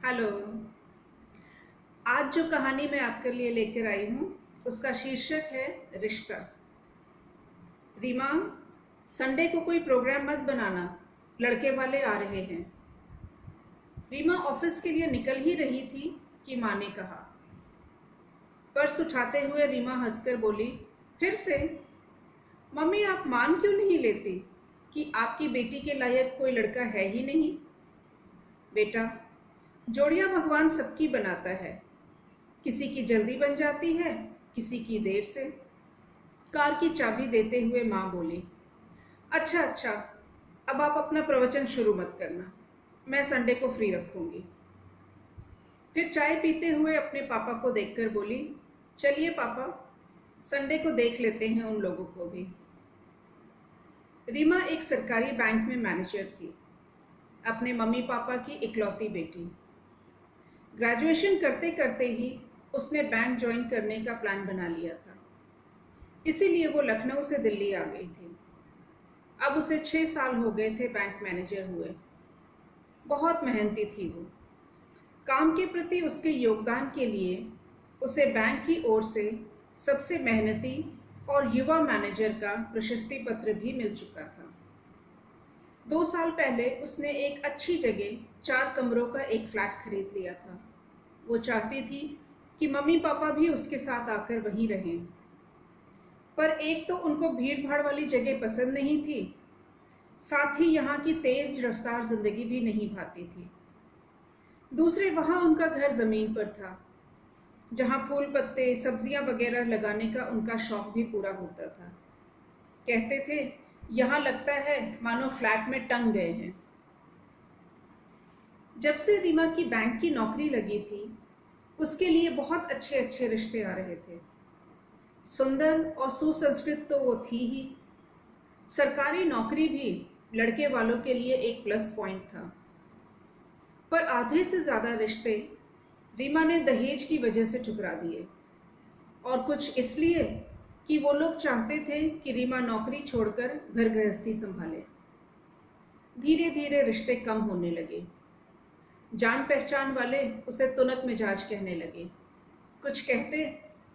Hello. आज जो कहानी मैं आपके लिए लेकर आई हूँ उसका शीर्षक है रिश्ता। रीमा, संडे को कोई प्रोग्राम मत बनाना, लड़के वाले आ रहे हैं। रीमा ऑफिस के लिए निकल ही रही थी कि माँ ने कहा। पर्स उठाते हुए रीमा हंसकर बोली, फिर से? मम्मी, आप मान क्यों नहीं लेती कि आपकी बेटी के लायक कोई लड़का है ही नहीं? बेटा, जोड़ियां भगवान सबकी बनाता है। किसी की जल्दी बन जाती है, किसी की देर से। कार की चाबी देते हुए माँ बोली, अच्छा अच्छा, अब आप अपना प्रवचन शुरू मत करना, मैं संडे को फ्री रखूंगी। फिर चाय पीते हुए अपने पापा को देखकर बोली, चलिए पापा, संडे को देख लेते हैं उन लोगों को भी। रीमा एक सरकारी बैंक में मैनेजर थी, अपने मम्मी पापा की इकलौती बेटी। ग्रेजुएशन करते करते ही उसने बैंक ज्वाइन करने का प्लान बना लिया था, इसीलिए वो लखनऊ से दिल्ली आ गई थी। अब उसे 6 साल हो गए थे बैंक मैनेजर हुए। बहुत मेहनती थी वो। काम के प्रति उसके योगदान के लिए उसे बैंक की ओर से सबसे मेहनती और युवा मैनेजर का प्रशस्ति पत्र भी मिल चुका था। 2 साल पहले उसने एक अच्छी जगह 4 कमरों का एक फ्लैट खरीद लिया था। वो चाहती थी कि मम्मी पापा भी उसके साथ आकर वहीं रहें। पर एक तो उनको भीड़ भाड़ वाली जगह पसंद नहीं थी, साथ ही यहाँ की तेज रफ्तार जिंदगी भी नहीं भाती थी। दूसरे, वहाँ उनका घर जमीन पर था, जहाँ फूल पत्ते सब्जियां वगैरह लगाने का उनका शौक भी पूरा होता था। कहते थे, यहाँ लगता है मानो फ्लैट में टंग गए हैं। जब से रीमा की बैंक की नौकरी लगी थी, उसके लिए बहुत अच्छे अच्छे रिश्ते आ रहे थे। सुंदर और सुसंस्कृत तो वो थी ही। सरकारी नौकरी भी लड़के वालों के लिए एक प्लस पॉइंट था। पर आधे से ज्यादा रिश्ते रीमा ने दहेज की वजह से ठुकरा दिए, और कुछ इसलिए कि वो लोग चाहते थे कि रीमा नौकरी छोड़कर घर गृहस्थी संभाले। धीरे धीरे रिश्ते कम होने लगे। जान पहचान वाले उसे तुनक मिजाज कहने लगे। कुछ कहते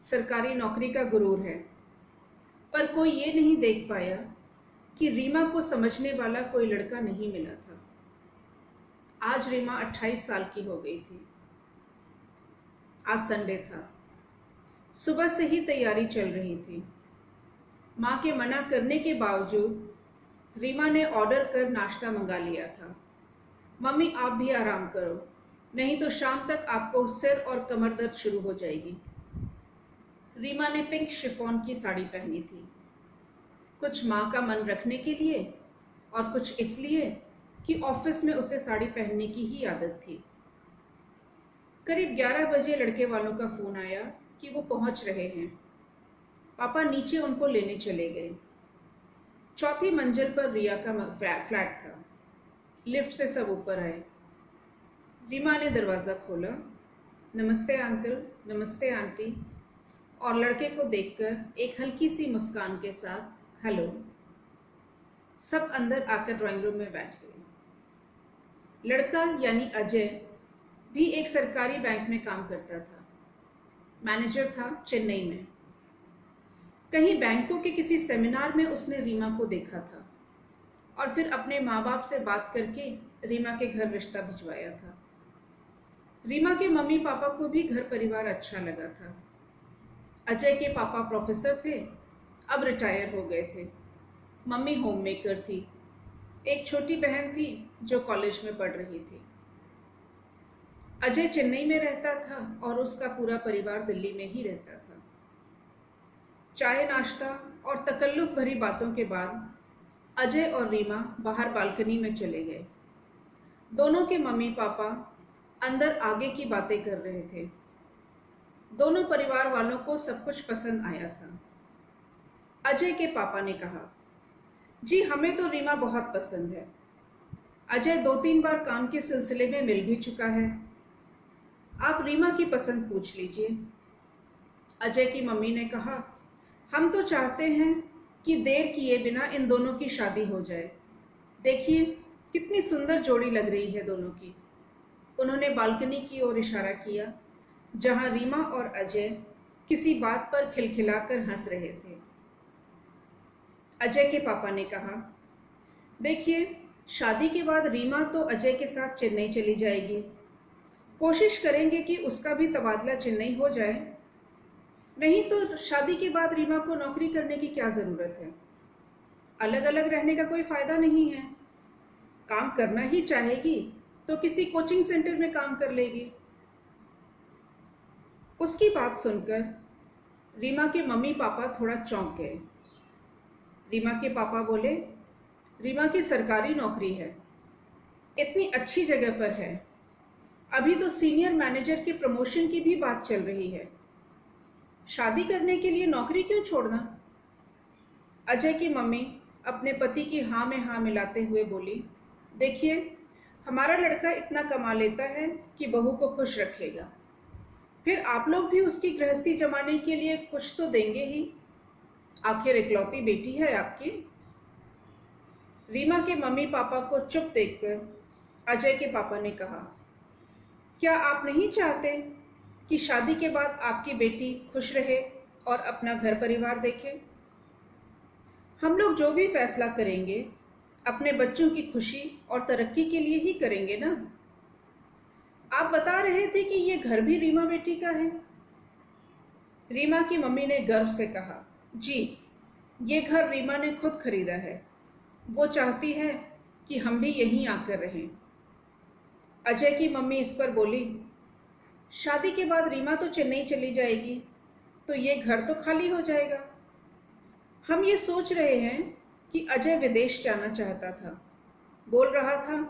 सरकारी नौकरी का गुरूर है। पर कोई ये नहीं देख पाया कि रीमा को समझने वाला कोई लड़का नहीं मिला था। आज रीमा 28 साल की हो गई थी। आज संडे था। सुबह से ही तैयारी चल रही थी। माँ के मना करने के बावजूद रीमा ने ऑर्डर कर नाश्ता मंगा लिया था। मम्मी, आप भी आराम करो, नहीं तो शाम तक आपको सिर और कमर दर्द शुरू हो जाएगी। रीमा ने पिंक शिफॉन की साड़ी पहनी थी, कुछ माँ का मन रखने के लिए और कुछ इसलिए कि ऑफिस में उसे साड़ी पहनने की ही आदत थी। करीब 11 बजे लड़के वालों का फोन आया कि वो पहुंच रहे हैं। पापा नीचे उनको लेने चले गए। 4थी मंजिल पर रिया का फ्लैट था। लिफ्ट से सब ऊपर आए। रीमा ने दरवाज़ा खोला। नमस्ते अंकल, नमस्ते आंटी, और लड़के को देखकर एक हल्की सी मुस्कान के साथ हेलो। सब अंदर आकर ड्राइंग रूम में बैठ गए। लड़का यानी अजय भी एक सरकारी बैंक में काम करता था। मैनेजर था चेन्नई में। कहीं बैंकों के किसी सेमिनार में उसने रीमा को देखा था और फिर अपने माँ बाप से बात करके रीमा के घर रिश्ता भिजवाया था। रीमा के मम्मी पापा को भी घर परिवार अच्छा लगा था। अजय के पापा प्रोफेसर थे, अब रिटायर हो गए थे। मम्मी होम मेकर थी। एक छोटी बहन थी जो कॉलेज में पढ़ रही थी। अजय चेन्नई में रहता था और उसका पूरा परिवार दिल्ली में ही रहता था। चाय नाश्ता और तकल्लुफ भरी बातों के बाद अजय और रीमा बाहर बालकनी में चले गए। दोनों के मम्मी पापा अंदर आगे की बातें कर रहे थे। दोनों परिवार वालों को सब कुछ पसंद आया था। अजय के पापा ने कहा, जी हमें तो रीमा बहुत पसंद है। अजय 2-3 बार काम के सिलसिले में मिल भी चुका है। आप रीमा की पसंद पूछ लीजिए। अजय की मम्मी ने कहा, हम तो चाहते हैं कि देर किए बिना इन दोनों की शादी हो जाए। देखिए कितनी सुंदर जोड़ी लग रही है दोनों की। उन्होंने बालकनी की ओर इशारा किया, जहां रीमा और अजय किसी बात पर खिलखिलाकर हंस रहे थे। अजय के पापा ने कहा, देखिए, शादी के बाद रीमा तो अजय के साथ चेन्नई चली जाएगी। कोशिश करेंगे कि उसका भी तबादला चेन्नई हो जाए। नहीं तो शादी के बाद रीमा को नौकरी करने की क्या ज़रूरत है? अलग अलग रहने का कोई फ़ायदा नहीं है। काम करना ही चाहेगी तो किसी कोचिंग सेंटर में काम कर लेगी। उसकी बात सुनकर रीमा के मम्मी पापा थोड़ा चौंक गए। रीमा के पापा बोले, रीमा की सरकारी नौकरी है, इतनी अच्छी जगह पर है, अभी तो सीनियर मैनेजर के प्रमोशन की भी बात चल रही है। शादी करने के लिए नौकरी क्यों छोड़ना? अजय की मम्मी अपने पति की हाँ में हाँ मिलाते हुए बोली, देखिए, हमारा लड़का इतना कमा लेता है कि बहू को खुश रखेगा, फिर आप लोग भी उसकी गृहस्थी जमाने के लिए कुछ तो देंगे ही। आखिर इकलौती बेटी है आपकी। रीमा के मम्मी पापा को चुप देखकर अजय के पापा ने कहा, क्या आप नहीं चाहते कि शादी के बाद आपकी बेटी खुश रहे और अपना घर परिवार देखे? हम लोग जो भी फैसला करेंगे अपने बच्चों की खुशी और तरक्की के लिए ही करेंगे ना। आप बता रहे थे कि ये घर भी रीमा बेटी का है। रीमा की मम्मी ने गर्व से कहा, जी, ये घर रीमा ने खुद खरीदा है। वो चाहती है कि हम भी यहीं आकर रहें। अजय की मम्मी इस पर बोली, शादी के बाद रीमा तो चेन्नई चली जाएगी, तो ये घर तो खाली हो जाएगा। हम ये सोच रहे हैं कि अजय विदेश जाना चाहता था, बोल रहा था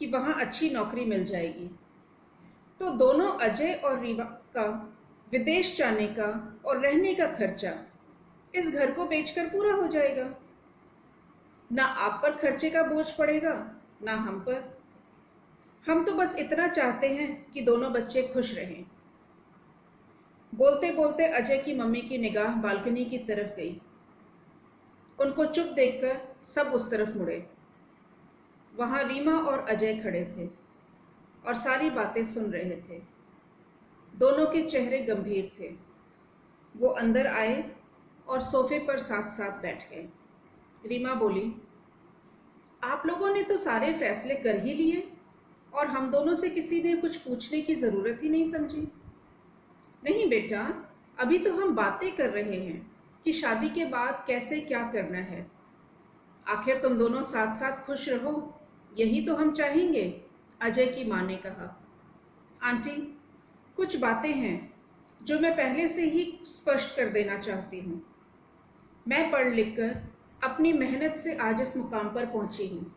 कि वहाँ अच्छी नौकरी मिल जाएगी, तो दोनों अजय और रीमा का विदेश जाने का और रहने का खर्चा इस घर को बेचकर पूरा हो जाएगा। ना आप पर खर्चे का बोझ पड़ेगा, ना हम पर। हम तो बस इतना चाहते हैं कि दोनों बच्चे खुश रहें। बोलते बोलते अजय की मम्मी की निगाह बालकनी की तरफ गई। उनको चुप देखकर सब उस तरफ मुड़े। वहां रीमा और अजय खड़े थे और सारी बातें सुन रहे थे। दोनों के चेहरे गंभीर थे। वो अंदर आए और सोफे पर साथ साथ बैठ गए। रीमा बोली, आप लोगों ने तो सारे फैसले कर ही लिए और हम दोनों से किसी ने कुछ पूछने की ज़रूरत ही नहीं समझी। नहीं बेटा, अभी तो हम बातें कर रहे हैं कि शादी के बाद कैसे क्या करना है। आखिर तुम दोनों साथ साथ खुश रहो, यही तो हम चाहेंगे, अजय की माँ ने कहा। आंटी, कुछ बातें हैं जो मैं पहले से ही स्पष्ट कर देना चाहती हूँ। मैं पढ़ लिख कर अपनी मेहनत से आज इस मुकाम पर पहुँची हूँ।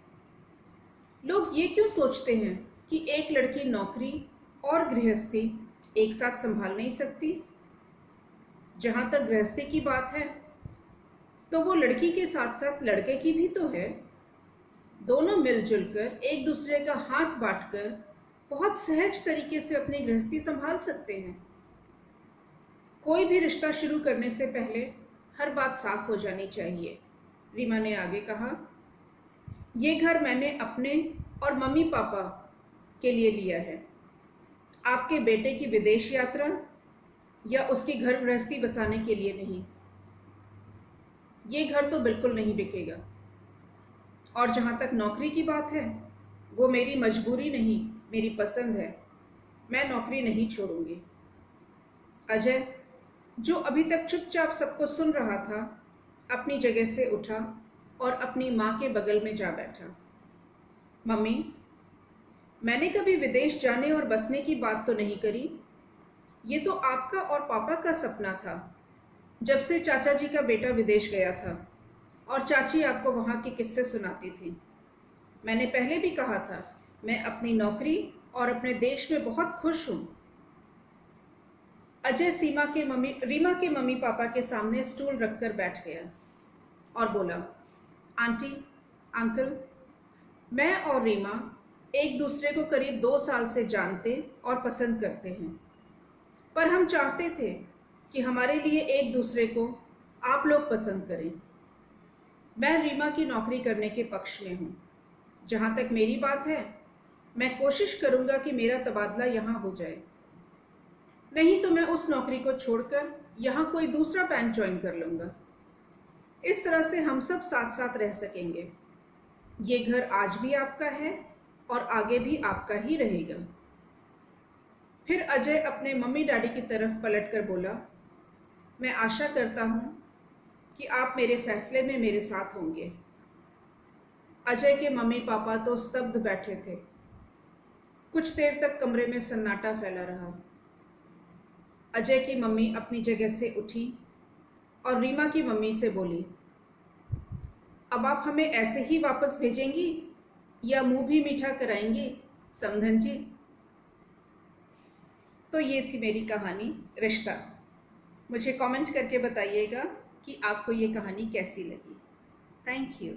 लोग ये क्यों सोचते हैं कि एक लड़की नौकरी और गृहस्थी एक साथ संभाल नहीं सकती? जहाँ तक गृहस्थी की बात है, तो वो लड़की के साथ साथ लड़के की भी तो है। दोनों मिलजुल कर एक दूसरे का हाथ बांटकर बहुत सहज तरीके से अपनी गृहस्थी संभाल सकते हैं। कोई भी रिश्ता शुरू करने से पहले हर बात साफ हो जानी चाहिए। रीमा ने आगे कहा, ये घर मैंने अपने और मम्मी पापा के लिए लिया है। आपके बेटे की विदेश यात्रा या उसकी घर गृहस्थी बसाने के लिए नहीं। ये घर तो बिल्कुल नहीं बिकेगा। और जहाँ तक नौकरी की बात है, वो मेरी मजबूरी नहीं, मेरी पसंद है। मैं नौकरी नहीं छोड़ूंगी। अजय, जो अभी तक चुपचाप सबको सुन रहा था, अपनी जगह से उठा और अपनी माँ के बगल में जा बैठा। मम्मी, मैंने कभी विदेश जाने और बसने की बात तो नहीं करी। ये तो आपका और पापा का सपना था, जब से चाचा जी का बेटा विदेश गया था और चाची आपको वहाँ के किस्से सुनाती थी। मैंने पहले भी कहा था, मैं अपनी नौकरी और अपने देश में बहुत खुश हूँ। अजय रीमा के मम्मी पापा के सामने स्टूल रखकर बैठ गया और बोला, आंटी, अंकल, मैं और रीमा एक दूसरे को करीब 2 साल से जानते और पसंद करते हैं, पर हम चाहते थे कि हमारे लिए एक दूसरे को आप लोग पसंद करें। मैं रीमा की नौकरी करने के पक्ष में हूँ। जहाँ तक मेरी बात है, मैं कोशिश करूंगा कि मेरा तबादला यहाँ हो जाए, नहीं तो मैं उस नौकरी को छोड़कर यहाँ कोई दूसरा बैंक ज्वाइन कर लूंगा। इस तरह से हम सब साथ साथ रह सकेंगे। ये घर आज भी आपका है और आगे भी आपका ही रहेगा। फिर अजय अपने मम्मी डैडी की तरफ पलटकर बोला, मैं आशा करता हूँ कि आप मेरे फैसले में मेरे साथ होंगे। अजय के मम्मी पापा तो स्तब्ध बैठे थे। कुछ देर तक कमरे में सन्नाटा फैला रहा। अजय की मम्मी अपनी जगह से उठी और रीमा की मम्मी से बोली, अब आप हमें ऐसे ही वापस भेजेंगी या मुंह भी मीठा कराएंगी समधन जी? तो ये थी मेरी कहानी रिश्ता। मुझे कमेंट करके बताइएगा कि आपको ये कहानी कैसी लगी। Thank you.